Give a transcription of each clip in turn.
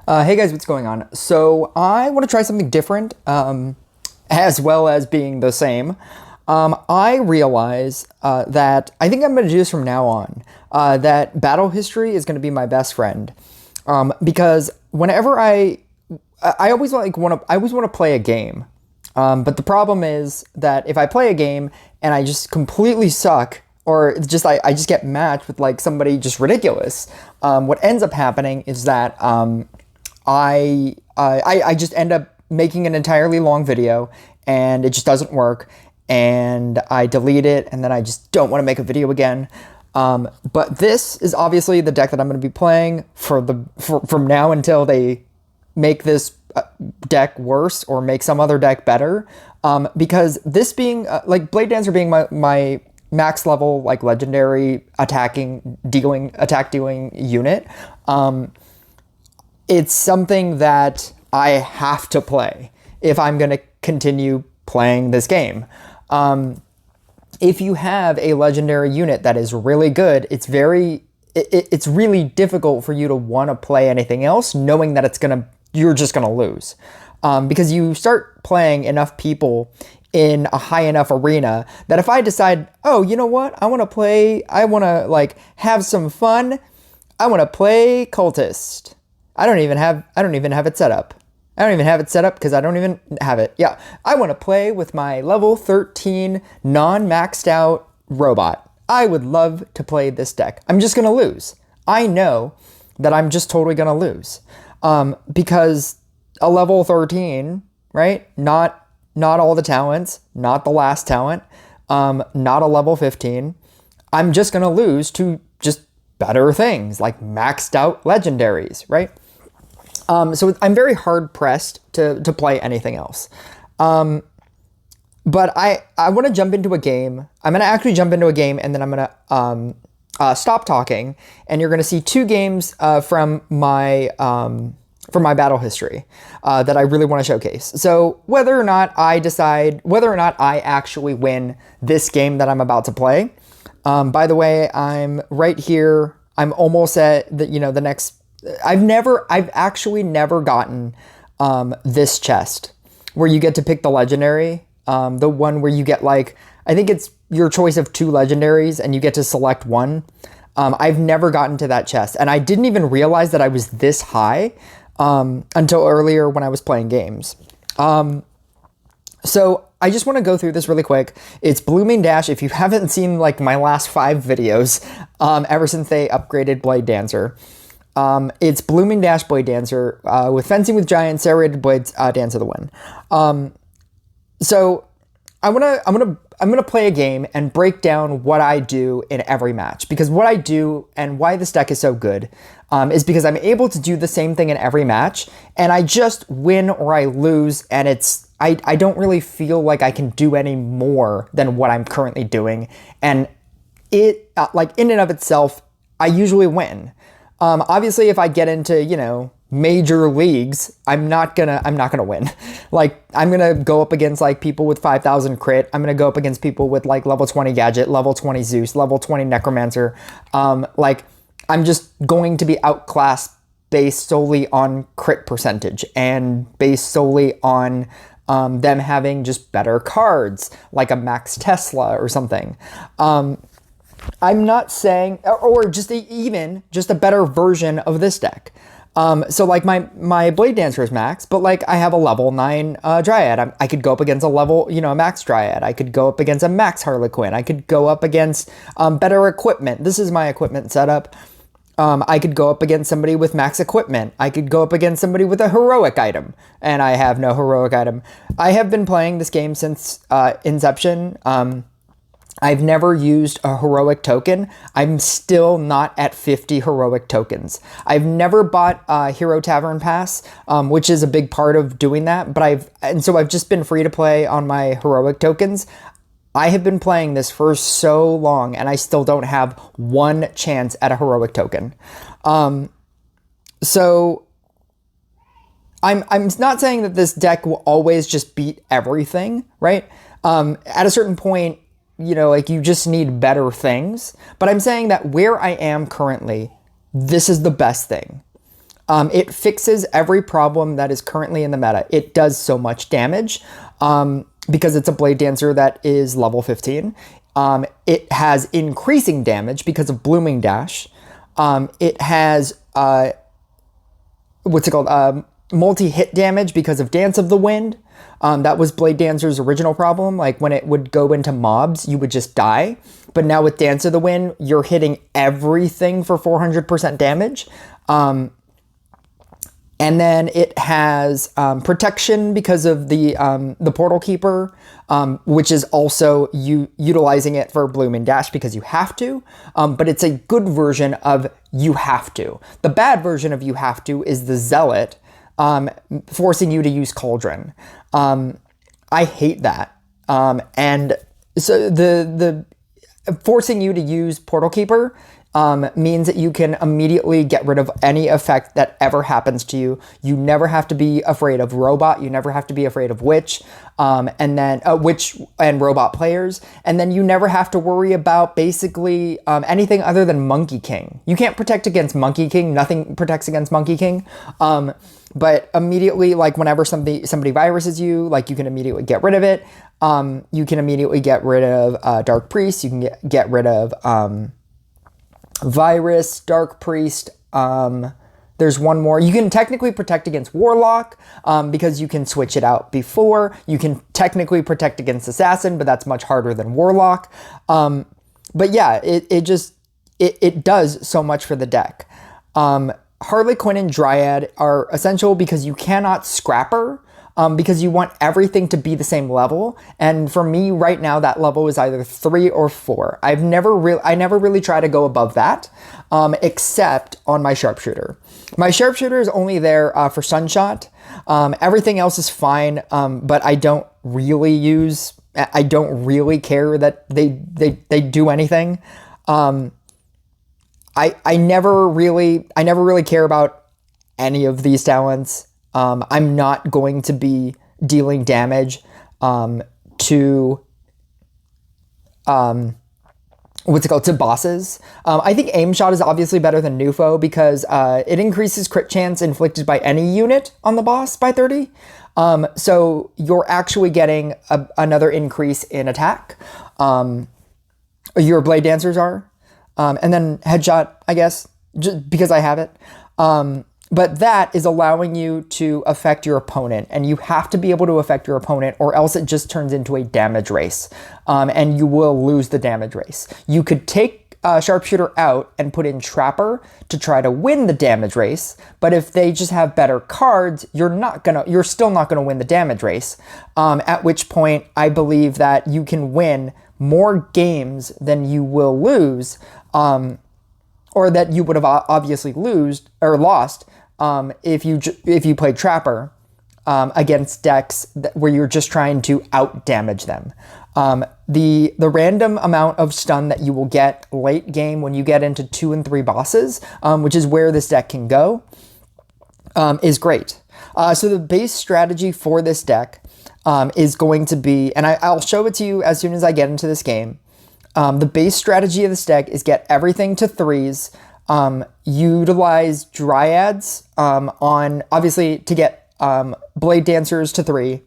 Hey guys, what's going on? So I want to try something different, as well as being the same. I realize that I think I'm going to do this from now on. That battle history is going to be my best friend, because whenever I always I always want to play a game. But the problem is that if I play a game and I just completely suck, or it's just I just get matched with like somebody just ridiculous, what ends up happening is that I just end up making an entirely long video and it just doesn't work, and I delete it, and then I just don't want to make a video again. But this is obviously the deck that I'm going to be playing from now until they make this deck worse or make some other deck better. Because this being like Blade Dancer being my max level like legendary attack dealing unit. It's something that I have to play if I'm going to continue playing this game. If you have a legendary unit that is really good, it's really difficult for you to want to play anything else, knowing that you're just gonna lose, because you start playing enough people in a high enough arena that if I decide, oh, you know what, I want to like have some fun, I want to play Cultist. I don't even have it set up. I don't even have it set up because I don't even have it. Yeah, I want to play with my level 13 non-maxed out robot. I would love to play this deck. I'm just going to lose. I know that I'm just totally going to lose. Because a level 13, right? Not all the talents, not the last talent, not a level 15. I'm just going to lose to just better things like maxed out legendaries, right? So I'm very hard pressed to play anything else. But I want to jump into a game. I'm going to actually jump into a game, and then I'm going to stop talking, and you're going to see two games from my battle history that I really want to showcase. So whether or not I actually win this game that I'm about to play. By the way, I'm right here. I'm almost at the next. I've actually never gotten this chest where you get to pick the legendary. The one where you get I think it's your choice of two legendaries and you get to select one. I've never gotten to that chest, and I didn't even realize that I was this high until earlier when I was playing games. So I just want to go through this really quick. It's Blooming Dash. If you haven't seen my last 5 videos, ever since they upgraded Blade Dancer, it's Blooming Dash Blade Dancer with Fencing with Giants, Serrated Blades, Dancer the Win. So I'm gonna play a game and break down what I do in every match, because what I do and why this deck is so good is because I'm able to do the same thing in every match, and I just win or I lose, and I don't really feel like I can do any more than what I'm currently doing, and it in and of itself, I usually win. Obviously, if I get into major leagues, I'm not gonna win. I'm gonna go up against people with 5,000 crit. I'm gonna go up against people with level 20 Gadget, level 20 Zeus, level 20 Necromancer. I'm just going to be outclassed based solely on crit percentage and based solely on them having just better cards, like a Max Tesla or something. I'm not saying, or just even a better version of this deck. So my Blade Dancer is max, but I have a level 9 Dryad. I could go up against a level, a max Dryad. I could go up against a max Harlequin. I could go up against better equipment. This is my equipment setup. I could go up against somebody with max equipment. I could go up against somebody with a heroic item, and I have no heroic item. I have been playing this game since inception. I've never used a heroic token. I'm still not at 50 heroic tokens. I've never bought a Hero Tavern Pass, which is a big part of doing that, so I've just been free to play on my heroic tokens. I have been playing this for so long, and I still don't have one chance at a heroic token. So I'm not saying that this deck will always just beat everything, right? At a certain point, you just need better things. But I'm saying that where I am currently, this is the best thing. It fixes every problem that is currently in the meta. It does so much damage because it's a Blade Dancer that is level 15. It has increasing damage because of Blooming Dash. It has, multi-hit damage because of Dance of the Wind. That was Blade Dancer's original problem. Like when it would go into mobs, you would just die. But now with Dance of the Wind, you're hitting everything for 400% damage. And then it has protection because of the Portal Keeper, which is also utilizing it for Blooming Dash because you have to. But it's a good version of you have to. The bad version of you have to is the Zealot, forcing you to use Cauldron. I hate that. And so the forcing you to use Portal Keeper means that you can immediately get rid of any effect that ever happens to you. You never have to be afraid of Robot. You never have to be afraid of Witch, Witch and Robot players. And then you never have to worry about basically anything other than Monkey King. You can't protect against Monkey King. Nothing protects against Monkey King. But immediately, like whenever somebody viruses you, like you can immediately get rid of it. You can immediately get rid of Dark Priest. You can get rid of Virus, Dark Priest. There's one more. You can technically protect against Warlock because you can switch it out before. You can technically protect against Assassin, but that's much harder than Warlock. But yeah, it does so much for the deck. Harley Quinn and Dryad are essential because you cannot scrapper. Because you want everything to be the same level. And for me right now, that level is either 3 or 4. I never really try to go above that, except on my Sharpshooter. My Sharpshooter is only there for Sunshot. Everything else is fine, but I don't really care that they do anything. I never really care about any of these talents. I'm not going to be dealing damage to bosses. I think Aim Shot is obviously better than Nufo because it increases crit chance inflicted by any unit on the boss by 30. So you're actually getting another increase in attack. Your Blade Dancers are. And then Headshot, I guess, just because I have it. But that is allowing you to affect your opponent, and you have to be able to affect your opponent or else it just turns into a damage race, and you will lose the damage race. You could take Sharpshooter out and put in Trapper to try to win the damage race, but if they just have better cards, you're still not gonna win the damage race, at which point I believe that you can win more games than you will lose, or that you would have obviously lost if you played Trapper against decks where you're just trying to out damage them. The random amount of stun that you will get late game when you get into 2 and 3 bosses, which is where this deck can go, is great. So the base strategy for this deck is going to be, and I'll show it to you as soon as I get into this game. The base strategy of this deck is get everything to 3s, utilize Dryads obviously to get Blade Dancers to 3.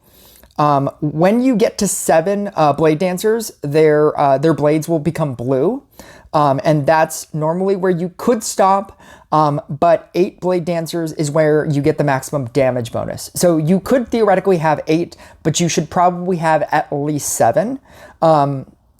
When you get to 7 Blade Dancers, their blades will become blue, and that's normally where you could stop, but 8 Blade Dancers is where you get the maximum damage bonus. So you could theoretically have 8, but you should probably have at least 7.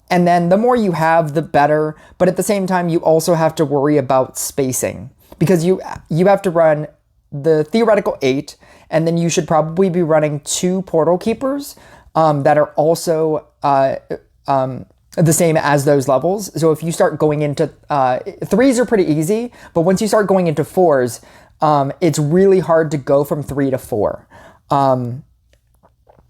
And then the more you have, the better. But at the same time, you also have to worry about spacing because you have to run the theoretical 8, and then you should probably be running 2 Portal Keepers that are also the same as those levels. So if you start going into 3s are pretty easy, but once you start going into 4s, it's really hard to go from 3 to 4.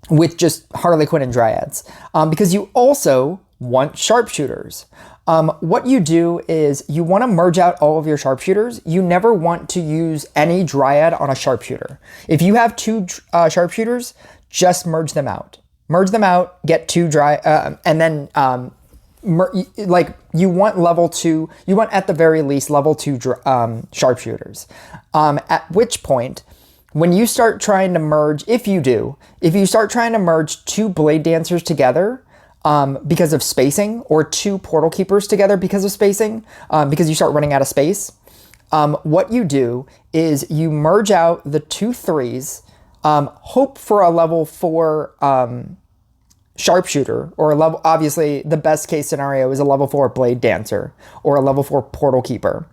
With just Harley Quinn and Dryads, because you also want Sharpshooters. What you do is you want to merge out all of your Sharpshooters. You never want to use any Dryad on a Sharpshooter. If you have 2 Sharpshooters, just merge them out. Merge them out, get 2 and then like you want level 2, you want at the very least level 2 sharpshooters. At which point, when you start trying to merge, if you start trying to merge 2 blade dancers together because of spacing, or 2 portal keepers together because of spacing, because you start running out of space, what you do is you merge out the 2 3s, hope for a level 4 sharpshooter, or a level, obviously the best case scenario is a level 4 blade dancer or a level 4 portal keeper,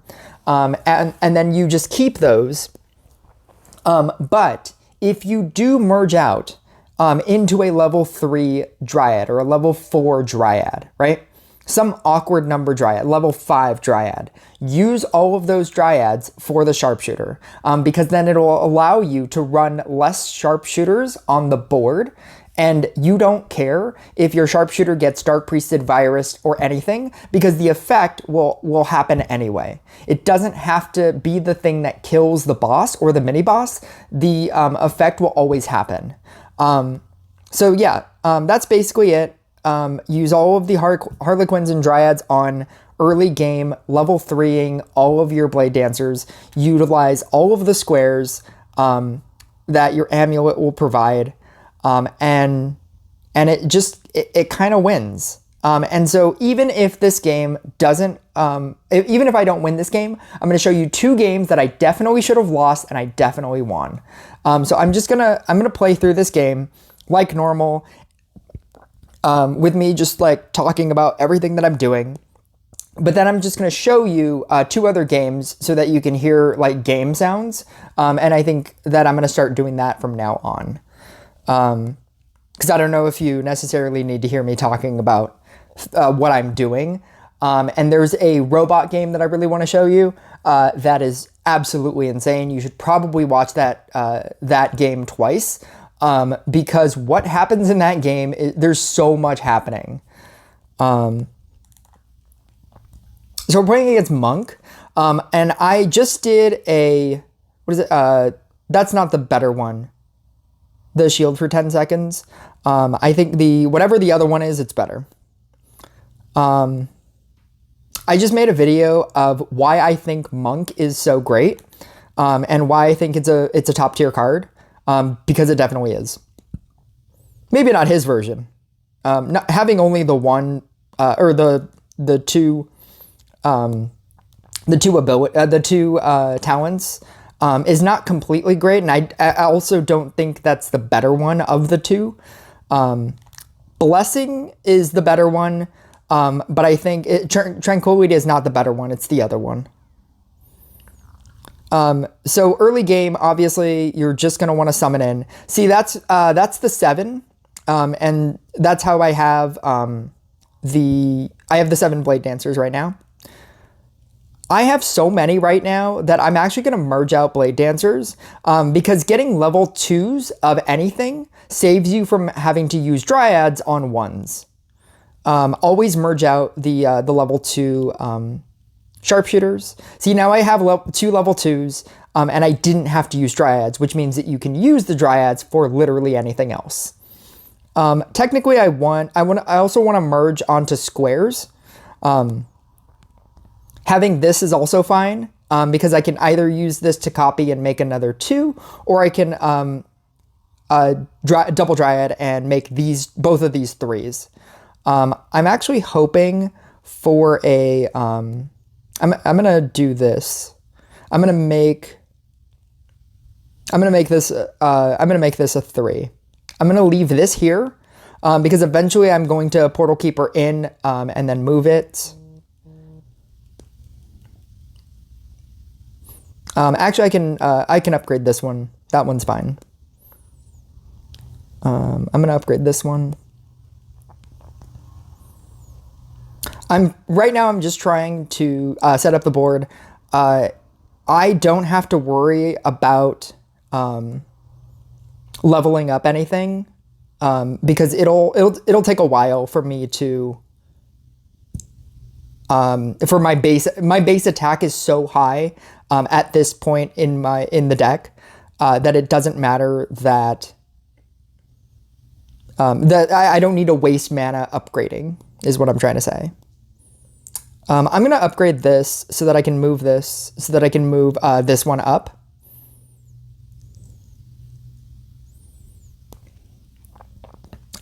and then you just keep those. But if you do merge out into a level 3 dryad or a level 4 dryad, right? Some awkward number dryad, level 5 dryad. Use all of those dryads for the sharpshooter, because then it'll allow you to run less sharpshooters on the board, and you don't care if your sharpshooter gets dark priested, virused, or anything, because the effect will happen anyway. It doesn't have to be the thing that kills the boss or the mini boss. The effect will always happen. So yeah, that's basically it. Use all of the Harlequins and Dryads on early game, level 3ing all of your Blade Dancers. Utilize all of the squares that your amulet will provide, and it just, it kind of wins. And so even if this game doesn't, even if I don't win this game, I'm going to show you 2 games that I definitely should have lost and I definitely won. So I'm going to play through this game like normal, with me just like talking about everything that I'm doing. But then I'm just going to show you 2 other games so that you can hear like game sounds. And I think that I'm going to start doing that from now on. Because I don't know if you necessarily need to hear me talking about what I'm doing. And there's a robot game that I really want to show you that is absolutely insane. You should probably watch that game twice, because what happens in that game, there's so much happening. So we're playing against Monk, and I just did what is it? That's not the better one. The shield for 10 seconds. I think whatever the other one is, it's better. I just made a video of why I think Monk is so great, and why I think it's a top tier card, because it definitely is. Maybe not his version. Not having only the one, or the two talents is not completely great, and I also don't think that's the better one of the 2. Blessing is the better one, but I think Tranquility is not the better one, it's the other one. So early game, obviously, you're just going to want to summon in. See, that's the 7, and that's how I have the 7 Blade Dancers right now. I have so many right now that I'm actually going to merge out Blade Dancers, because getting level 2s of anything saves you from having to use Dryads on 1s. Always merge out the level 2 Sharpshooters. See, now I have 2 level 2s, and I didn't have to use Dryads, which means that you can use the Dryads for literally anything else. Technically, I also want to merge onto squares. Having this is also fine, because I can either use this to copy and make another 2, or I can double Dryad and make both of these 3s. I'm actually hoping for a... I'm gonna do this. I'm gonna make this a 3. I'm gonna leave this here, because eventually I'm going to Portal Keeper in, and then move it. Actually, I can upgrade this one. That one's fine. I'm gonna upgrade this one. Right now I'm just trying to set up the board. I don't have to worry about leveling up anything, because it'll take a while for me to for my base attack is so high at this point in the deck that it doesn't matter that I don't need to waste mana upgrading, is what I'm trying to say. I'm going to upgrade this so that I can move this, so that I can move this one up.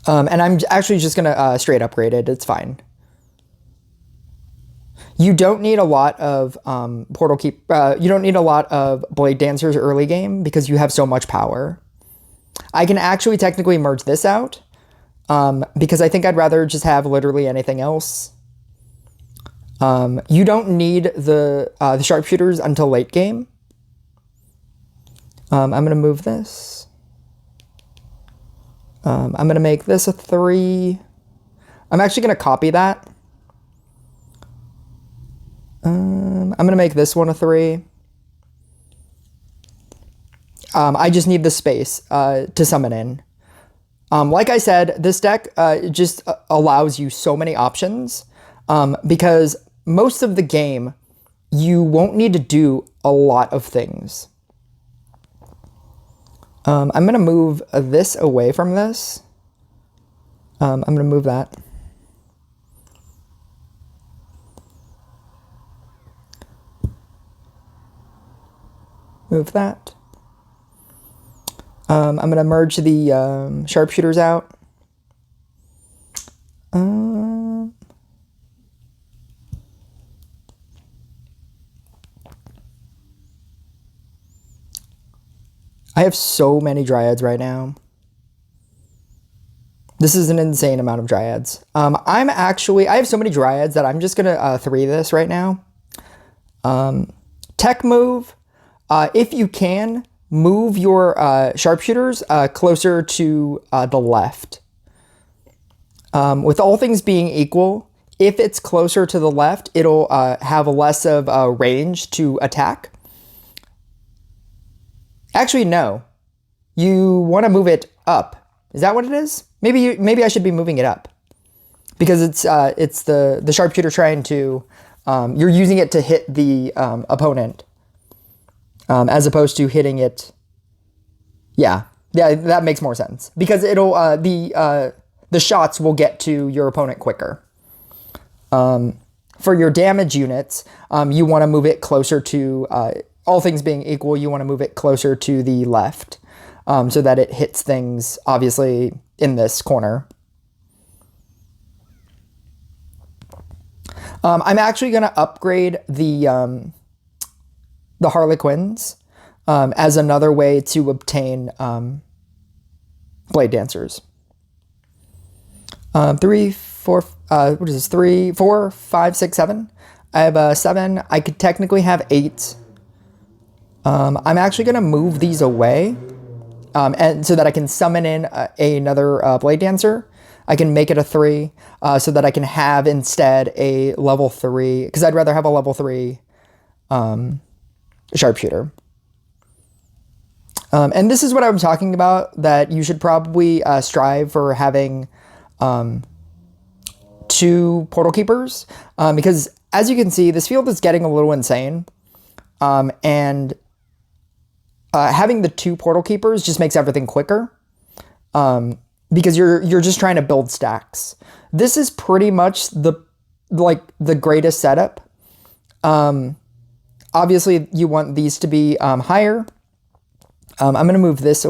And I'm actually just going to straight upgrade it. It's fine. You don't need a lot of you don't need a lot of Blade Dancers early game because you have so much power. I can actually technically merge this out because I think I'd rather just have literally anything else. You don't need the Sharpshooters until late game. I'm going to move this. I'm going to make this a 3. I'm actually going to copy that. I'm going to make this one a 3. I just need the space to summon in. Like I said, this deck just allows you so many options because most of the game, you won't need to do a lot of things. I'm going to move this away from this. I'm going to move that. Move that. I'm going to merge the Sharpshooters out. I have so many Dryads right now. This is an insane amount of Dryads. I have so many Dryads that I'm just going to 3 this right now. Tech move. If you can, move your Sharpshooters closer to the left. With all things being equal, if it's closer to the left, it'll have less of a range to attack. Actually, no. You want to move it up. Is that what it is? Maybe I should be moving it up. Because it's the Sharpshooter trying to... you're using it to hit the opponent. As opposed to hitting it... Yeah, that makes more sense. Because it'll... the shots will get to your opponent quicker. For your damage units, you want to move it closer to... all things being equal, you want to move it closer to the left so that it hits things, obviously, in this corner. I'm actually going to upgrade the Harlequins as another way to obtain Blade Dancers. 3, 4, what is this? 3, 4, 5, 6, 7. I have 7. I could technically have 8. I'm actually going to move these away and so that I can summon in another Blade Dancer. I can make it a 3 so that I can have instead a level 3, because I'd rather have a level 3 Sharpshooter. And this is what I'm talking about, that you should probably strive for having 2 Portal Keepers, because as you can see, this field is getting a little insane. And having the 2 Portal Keepers just makes everything quicker. Because you're just trying to build stacks. This is pretty much the greatest setup. Obviously you want these to be higher. I'm going to move this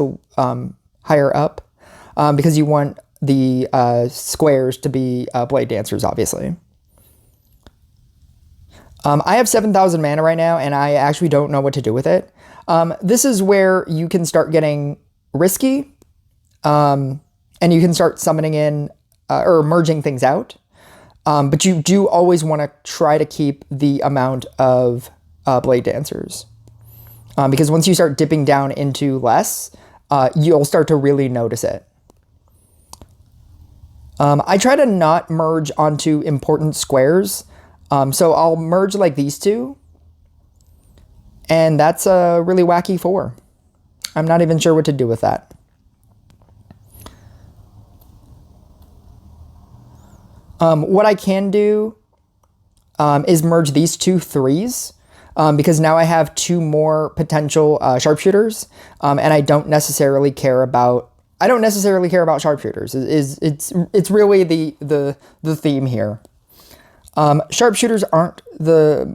higher up because you want the squares to be Blade Dancers, obviously. I have 7,000 mana right now, and I actually don't know what to do with it. This is where you can start getting risky, and you can start summoning in or merging things out. But you do always want to try to keep the amount of Blade Dancers. Because once you start dipping down into less, you'll start to really notice it. I try to not merge onto important squares. So I'll merge like these 2. And that's a really wacky 4. I'm not even sure what to do with that. What I can do is merge these 2 3s. Because now I have 2 more potential Sharpshooters, and I don't necessarily care about Sharpshooters. It's really the theme here. Sharpshooters aren't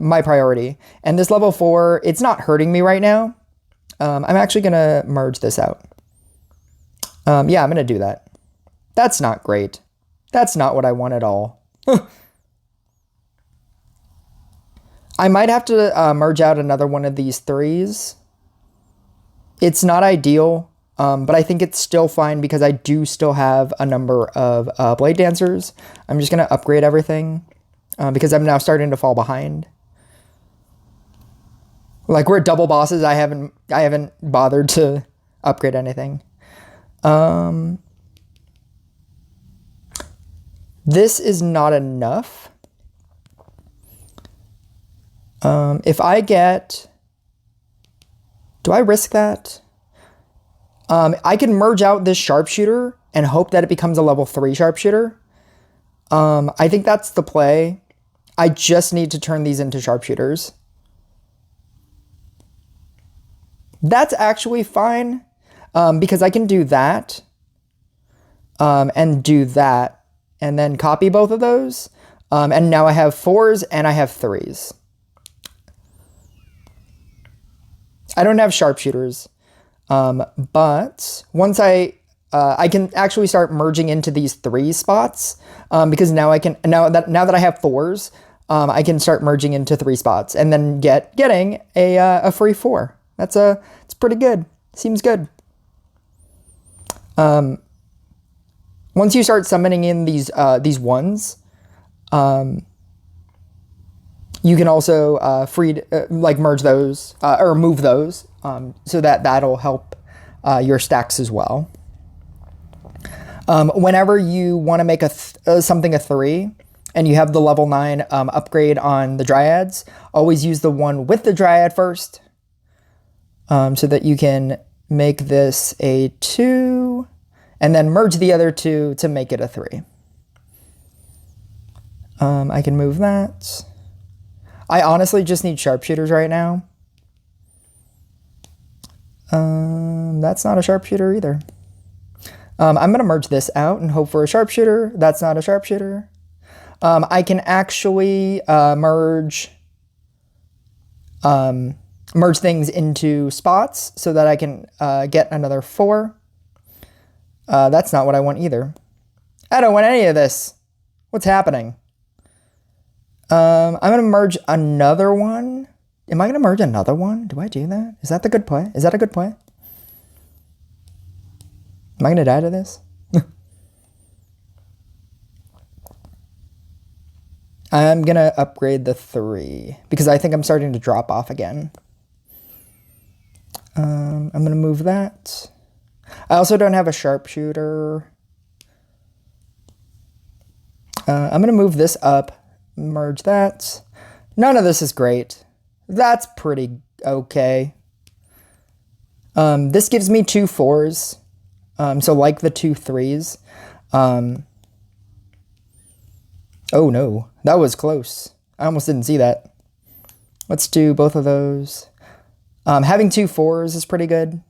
my priority. And this level 4, it's not hurting me right now. I'm actually going to merge this out. Yeah, I'm going to do that. That's not great. That's not what I want at all. I might have to merge out another one of these 3s. It's not ideal, but I think it's still fine because I do still have a number of Blade Dancers. I'm just going to upgrade everything because I'm now starting to fall behind. Like, we're double bosses. I haven't bothered to upgrade anything. This is not enough. If I get... Do I risk that? I can merge out this Sharpshooter and hope that it becomes a level 3 Sharpshooter. I think that's the play. I just need to turn these into Sharpshooters. That's actually fine, because I can do that, and do that, and then copy both of those, and now I have 4s and I have 3s. I don't have Sharpshooters, but once I can actually start merging into these 3 spots, because now now that I have 4s, I can start merging into 3 spots and then getting a free 4. It's pretty good. Seems good. Once you start summoning in these ones, you can also merge those or move those, so that'll help your stacks as well. Whenever you want to make something a 3 and you have the level 9 upgrade on the Dryads, always use the one with the Dryad first, so that you can make this a 2 and then merge the other 2 to make it a 3. I can move that. I honestly just need Sharpshooters right now. That's not a Sharpshooter either. I'm going to merge this out and hope for a Sharpshooter. That's not a Sharpshooter. I can actually merge things into spots so that I can get another 4. That's not what I want either. I don't want any of this. What's happening? I'm going to merge another one. Am I going to merge another one? Do I do that? Is that the good play? Is that a good play? Am I going to die to this? I'm going to upgrade the 3 because I think I'm starting to drop off again. I'm going to move that. I also don't have a Sharpshooter. I'm going to move this up. Merge that. None of this is great. That's pretty okay. This gives me 2 4s. So like the 2 3s. Oh no, that was close. I almost didn't see that. Let's do both of those. Having 2 4s is pretty good.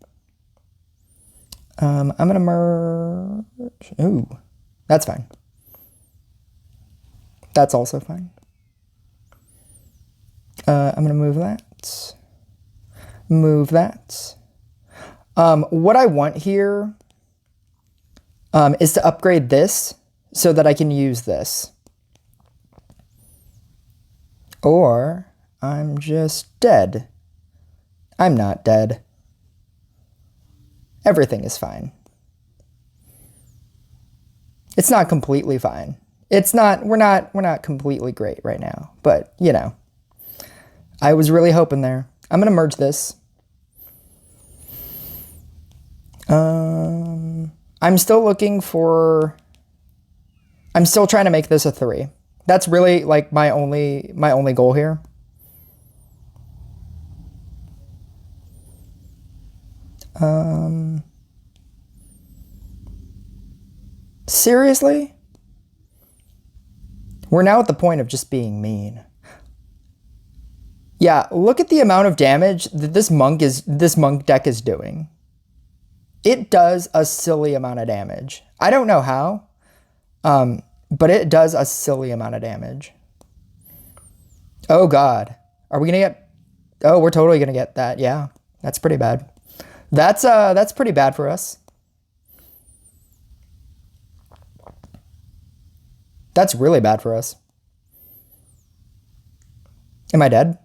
I'm gonna merge. Ooh, that's fine. That's also fine. I'm going to move that. Move that. What I want here is to upgrade this so that I can use this. Or I'm just dead. I'm not dead. Everything is fine. It's not completely fine. We're not completely great right now, but you know, I was really hoping there. I'm going to merge this. I'm still trying to make this a 3. That's really like my only goal here. Seriously? We're now at the point of just being mean. Yeah, look at the amount of damage that this monk deck is doing. It does a silly amount of damage. I don't know how, but it does a silly amount of damage. Oh God. Are we gonna get, oh, we're totally gonna get that. Yeah. That's pretty bad. That's pretty bad for us. That's really bad for us. Am I dead?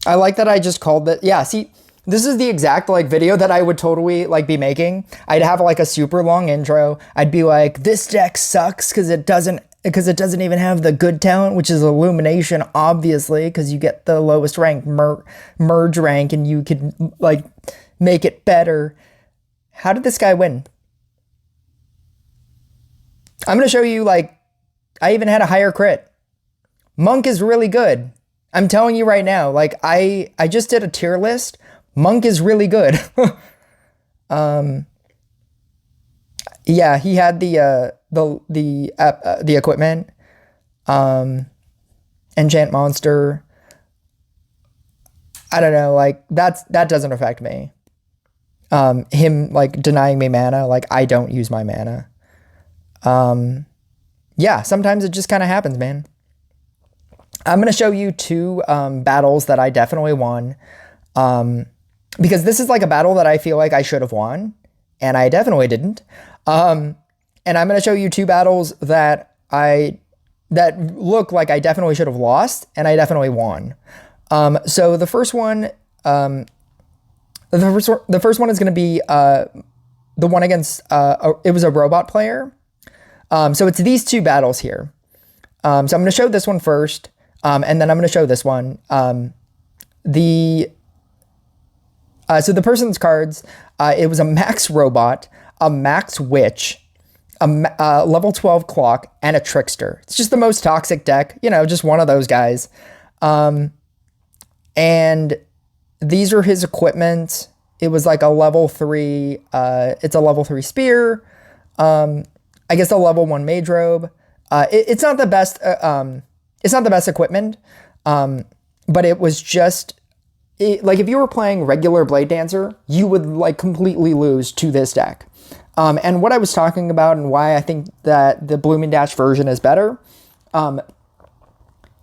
I like that I just called it. Yeah, see, this is the exact like video that I would totally like be making. I'd have like a super long intro. I'd be like, this deck sucks because it doesn't even have the good talent, which is Illumination, obviously, because you get the lowest rank merge rank and you could like make it better. How did this guy win? I'm gonna show you like I even had a higher crit. Monk is really good. I'm telling you right now, like I just did a tier list. Monk is really good. Yeah, he had the equipment, enchant monster. I don't know, like that doesn't affect me. Him like denying me mana, like I don't use my mana. Yeah, sometimes it just kind of happens, man. I'm going to show you two battles that I definitely won. Because this is like a battle that I feel like I should have won, and I definitely didn't. And I'm going to show you two battles that look like I definitely should have lost, and I definitely won. So the first one, the first one is going to be the one against it was a robot player. So it's these two battles here. So I'm going to show this one first, and then I'm going to show this one. So the person's cards, it was a max robot, a max witch, a level 12 clock, and a trickster. It's just the most toxic deck, just one of those guys. And these are his equipment. It was like a level 3, it's a level 3 spear, I guess a level 1 mage robe. It's not the best, it's not the best equipment, but it was just, like if you were playing regular Blade Dancer, you would like completely lose to this deck. And what I was talking about and why I think that the Bloom and Dash version is better,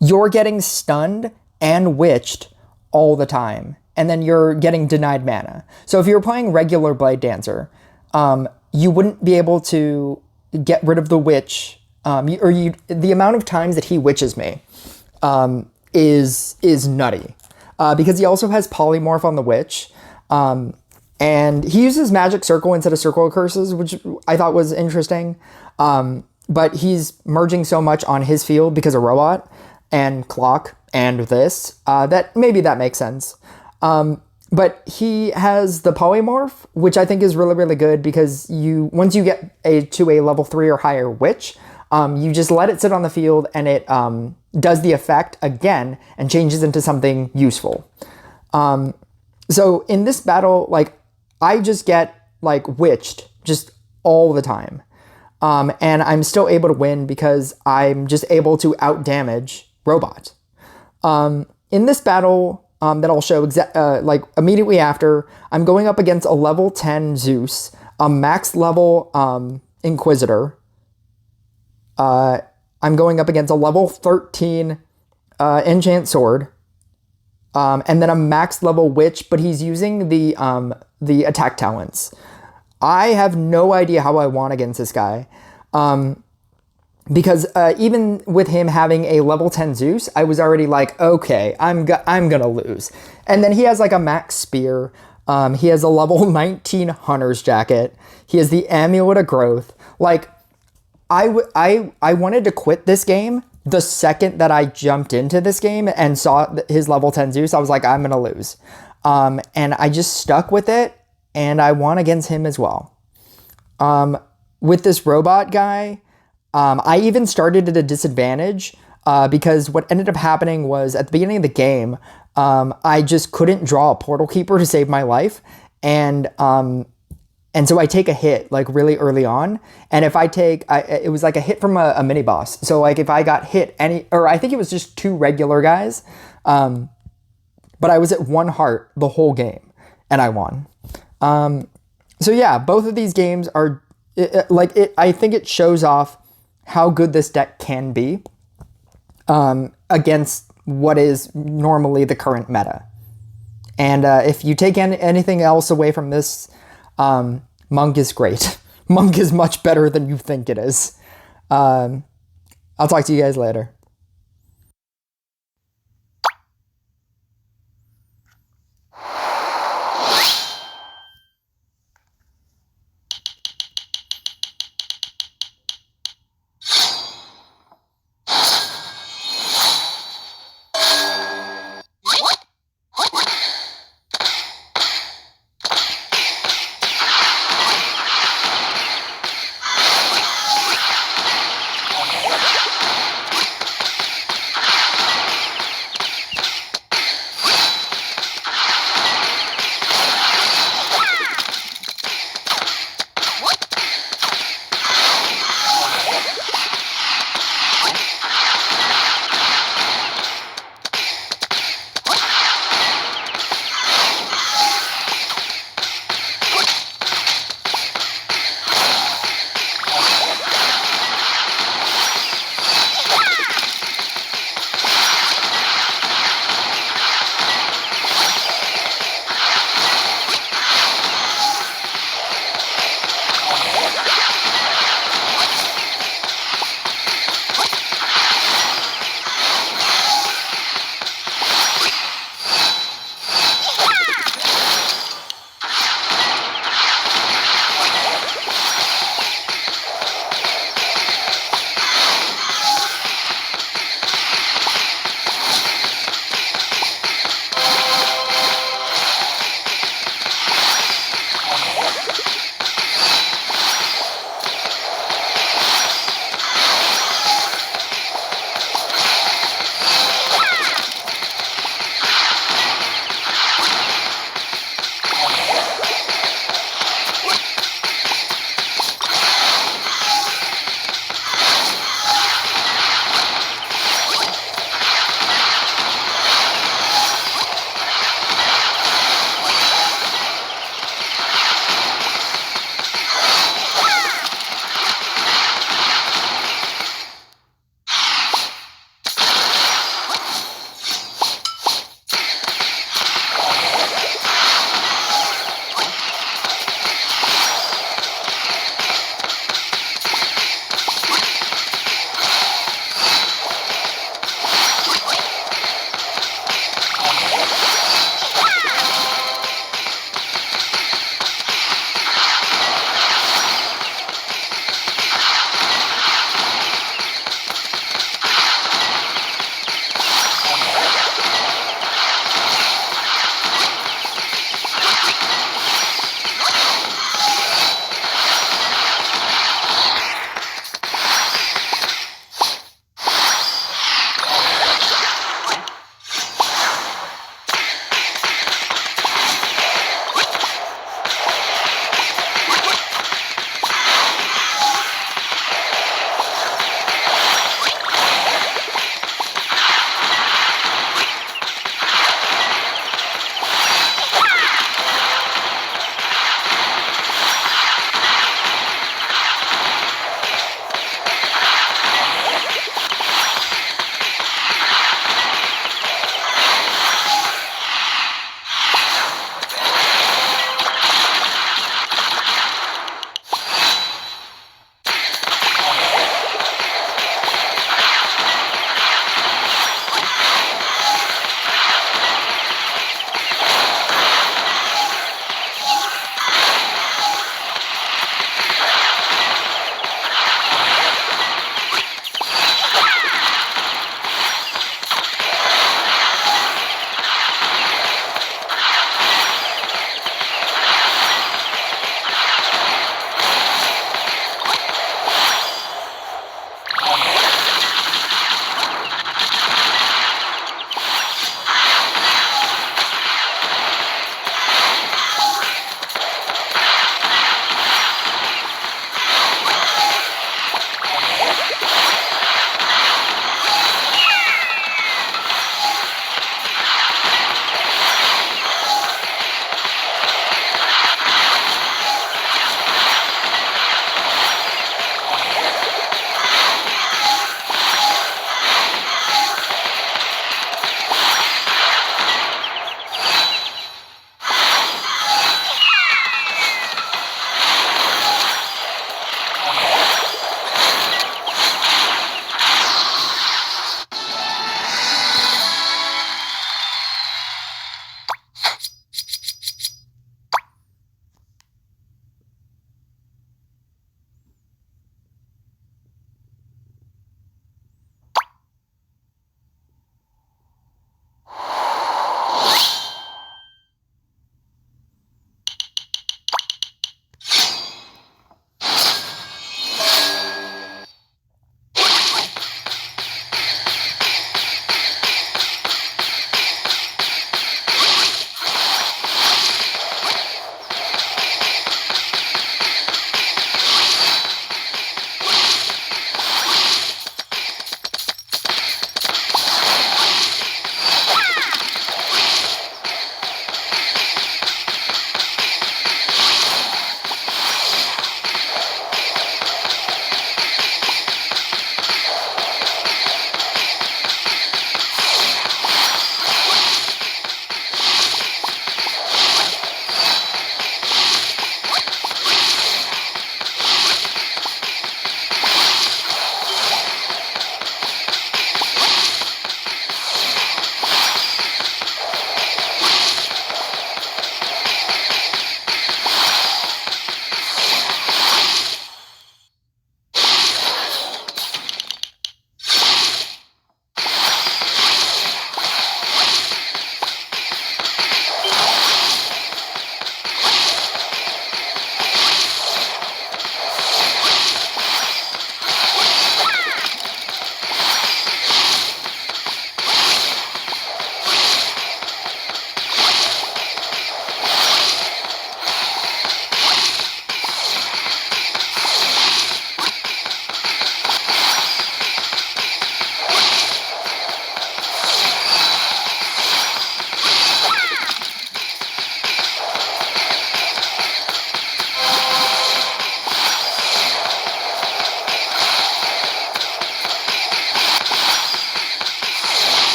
you're getting stunned and witched all the time, and then you're getting denied mana. So if you're playing regular Blade Dancer, you wouldn't be able to get rid of the witch, the amount of times that he witches me is nutty. Because he also has Polymorph on the witch, and he uses Magic Circle instead of Circle of Curses, which I thought was interesting. But he's merging so much on his field because of Robot and Clock and this, that maybe that makes sense. But he has the Polymorph, which I think is really, really good because once you get to a level 3 or higher witch, you just let it sit on the field and it does the effect again and changes into something useful. So in this battle, like I just get like witched just all the time. And I'm still able to win because I'm just able to out damage Robot. In this battle, that I'll show like immediately after, I'm going up against a level 10 Zeus, a max level Inquisitor. I'm going up against a level 13 Enchant Sword, and then a max level Witch, but he's using the attack talents. I have no idea how I won against this guy, because even with him having a level 10 Zeus, I was already like, okay, I'm gonna lose. And then he has like a max Spear. He has a level 19 Hunter's Jacket. He has the Amulet of Growth. Like, I wanted to quit this game the second that I jumped into this game and saw his level 10 Zeus. I was like, I'm gonna lose. And I just stuck with it, and I won against him as well. With this robot guy, I even started at a disadvantage because what ended up happening was at the beginning of the game, I just couldn't draw a Portal Keeper to save my life. And so I take a hit like really early on. And if it was like a hit from a mini boss. So like if I got hit or I think it was just 2 regular guys, but I was at 1 heart the whole game and I won. So yeah, both of these games are I think it shows off how good this deck can be against what is normally the current meta. And if you take anything else away from this, Monk is great. Monk is much better than you think it is. I'll talk to you guys later.